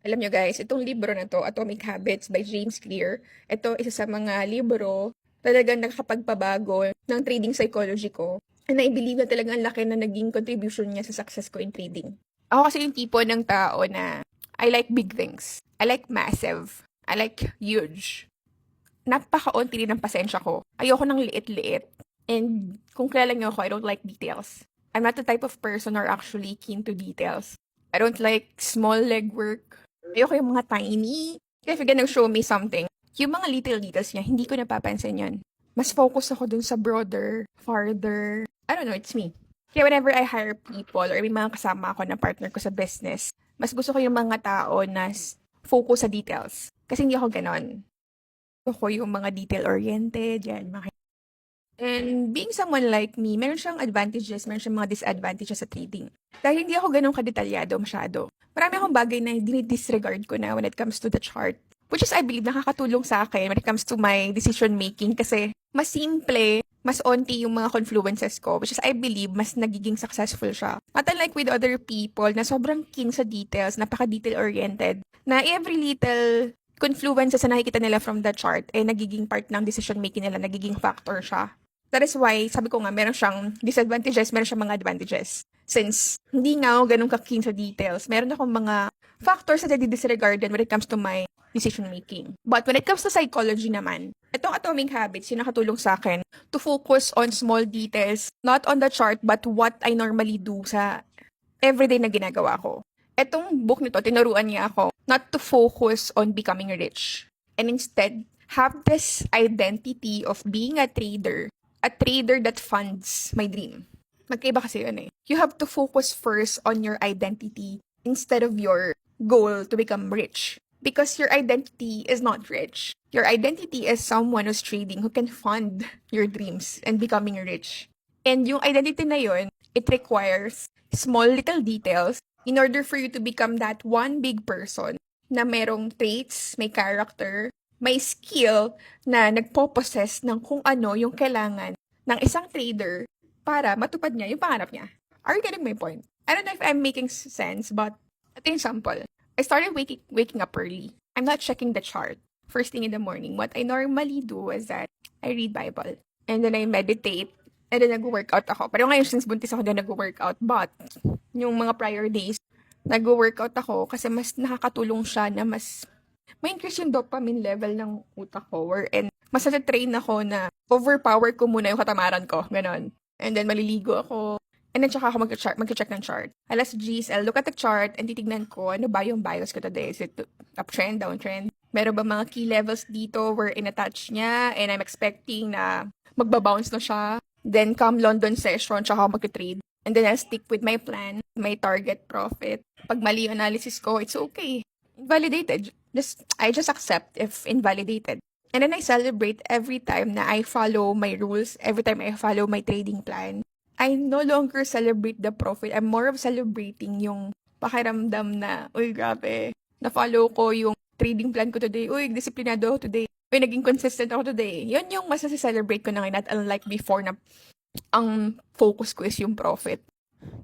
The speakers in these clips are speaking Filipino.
Alam nyo guys, itong libro na 'to, Atomic Habits by James Clear, ito isa sa mga libro talagang nakakapagpabago ng trading psychology ko. And I believe na talagang ang laki na naging contribution niya sa success ko in trading. Ako kasi yung tipo ng tao na I like big things. I like massive. I like huge. Napakaunti din ng pasensya ko. Ayoko ng liit-liit. And kung kilala niyo ako, I don't like details. I'm not the type of person or actually keen to details. I don't like small legwork. Ayoko yung mga tiny. If you're gonna show me something, yung mga little details niya, hindi ko napapansin yan. Mas focus ako dun sa broader, farther. I don't know, it's me. Kaya whenever I hire people or may mga kasama ako na partner ko sa business, mas gusto ko yung mga tao na focus sa details. Kasi hindi ako ganon. Gusto ko yung mga detail-oriented, yan, mga and being someone like me, meron siyang advantages, meron siyang mga disadvantages sa trading. Dahil hindi ako ganun kadetalyado masyado. Marami akong bagay na dinidisregard ko na when it comes to the chart. Which is, I believe, nakakatulong sa akin when it comes to my decision making kasi mas simple, mas onti yung mga confluences ko. Which is, I believe, mas nagiging successful siya. Not unlike with other people na sobrang keen sa details, napaka-detail oriented, na every little confluences na nakikita nila from the chart ay nagiging part ng decision making nila, nagiging factor siya. That is why, sabi ko nga, meron siyang disadvantages, meron siyang mga advantages. Since hindi nga ako ganun ka-keen sa details, meron akong mga factors na disregarded when it comes to my decision making. But when it comes to psychology naman, itong Atomic Habits, yung nakatulong sa akin to focus on small details, not on the chart, but what I normally do sa everyday na ginagawa ko. Etong book nito, tinuruan niya ako not to focus on becoming rich. And instead, have this identity of being a trader that funds my dream. Magkaiba kasi yun eh. You have to focus first on your identity instead of your goal to become rich. Because your identity is not rich. Your identity is someone who's trading who can fund your dreams and becoming rich. And yung identity na yun, it requires small little details in order for you to become that one big person na merong traits, may character, may skill na nagpo-possess ng kung ano yung kailangan ng isang trader para matupad niya yung pangarap niya. Are you getting my point? I don't know if I'm making sense, but ito yung sample. I started waking up early. I'm not checking the chart first thing in the morning. What I normally do is that I read Bible. And then I meditate. And then nag-workout ako. Pero ngayon, since buntis ako, din nag-workout. But, yung mga prior days, nag-workout ako kasi mas nakakatulong siya na mas ma-increase yung dopamine level ng utak ko. And mas na-train ako na overpower ko muna yung katamaran ko. Ganon. And then maliligo ako. And then tsaka ako mag-check ng chart. Alas G's, I'll look at the chart and titignan ko ano ba yung bias ko today. Is it uptrend, downtrend? Meron ba mga key levels dito where in-attach niya and I'm expecting na magbabounce na siya. Then come London session, tsaka ako mag-trade. And then I'll stick with my plan, my target profit. Pag mali yung analysis ko, it's okay. Invalidated. I just accept if invalidated. And then I celebrate every time na I follow my rules, every time I follow my trading plan. I no longer celebrate the profit. I'm more of celebrating yung pakiramdam na, uy, grabe, na-follow ko yung trading plan ko today. Uy, disiplinado ako today. Uy, naging consistent ako today. Yun yung mas celebrate ko na ngayon, not unlike before na ang focus ko is yung profit.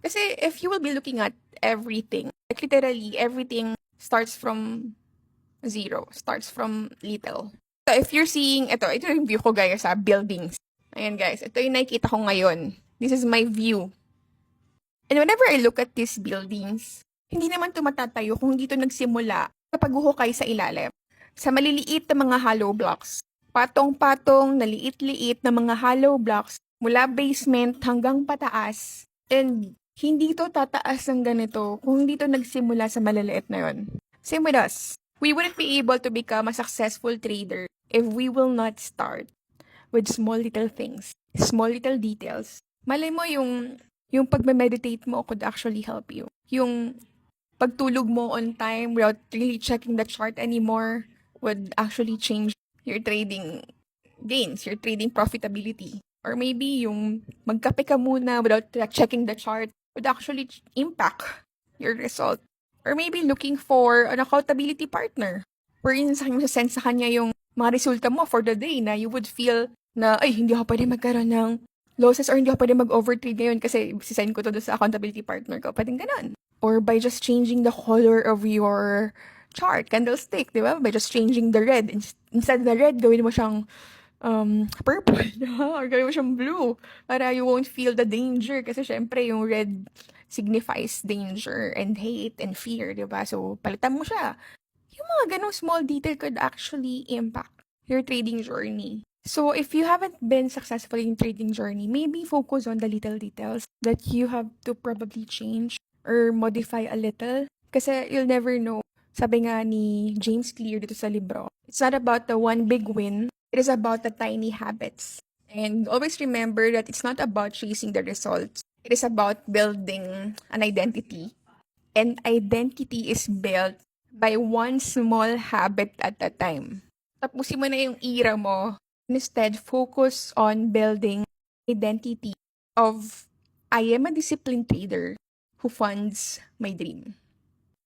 Kasi if you will be looking at everything, like literally everything starts from zero, starts from little. So if you're seeing, ito yung view ko guys sa buildings. Ayan guys, ito yung nakikita ko ngayon. This is my view. And whenever I look at these buildings, hindi naman tumatatayo kung hindi ito nagsimula sa paghuhukay sa ilalim. Sa maliliit na mga hollow blocks. Patong-patong, naliit-liit na mga hollow blocks mula basement hanggang pataas. And hindi to tataas ng ganito kung hindi to nagsimula sa maliliit na yon. Same with us. We wouldn't be able to become a successful trader if we will not start with small little things, small little details. Malay mo yung pagme-meditate mo could actually help you. Yung pagtulog mo on time without really checking the chart anymore would actually change your trading gains, your trading profitability. Or maybe yung magkape ka muna without checking the chart would actually impact your result. Or maybe looking for an accountability partner. Wherein send sa kanya yung mga resulta mo for the day na you would feel na, ay, hindi ako pwede magkaroon ng losses or hindi ako pwede mag-overtrade ngayon kasi sisend ko to sa accountability partner ko. Pwedeng ganun. Or by just changing the color of your chart, candlestick, di ba? By just changing the red. Instead of the red, gawin mo siyang purple, di ba? Or gawin mo siyang blue. Para you won't feel the danger. Kasi syempre, yung red signifies danger and hate and fear, di ba? So, palitan mo siya. Yung mga ganong small detail could actually impact your trading journey. So, if you haven't been successful in trading journey, maybe focus on the little details that you have to probably change or modify a little. Kasi you'll never know. Sabi nga ni James Clear dito sa libro, it's not about the one big win, it is about the tiny habits. And always remember that it's not about chasing the results. It is about building an identity. And identity is built by one small habit at a time. Tapusin mo na yung era mo. Instead, focus on building identity of I am a disciplined trader who funds my dream.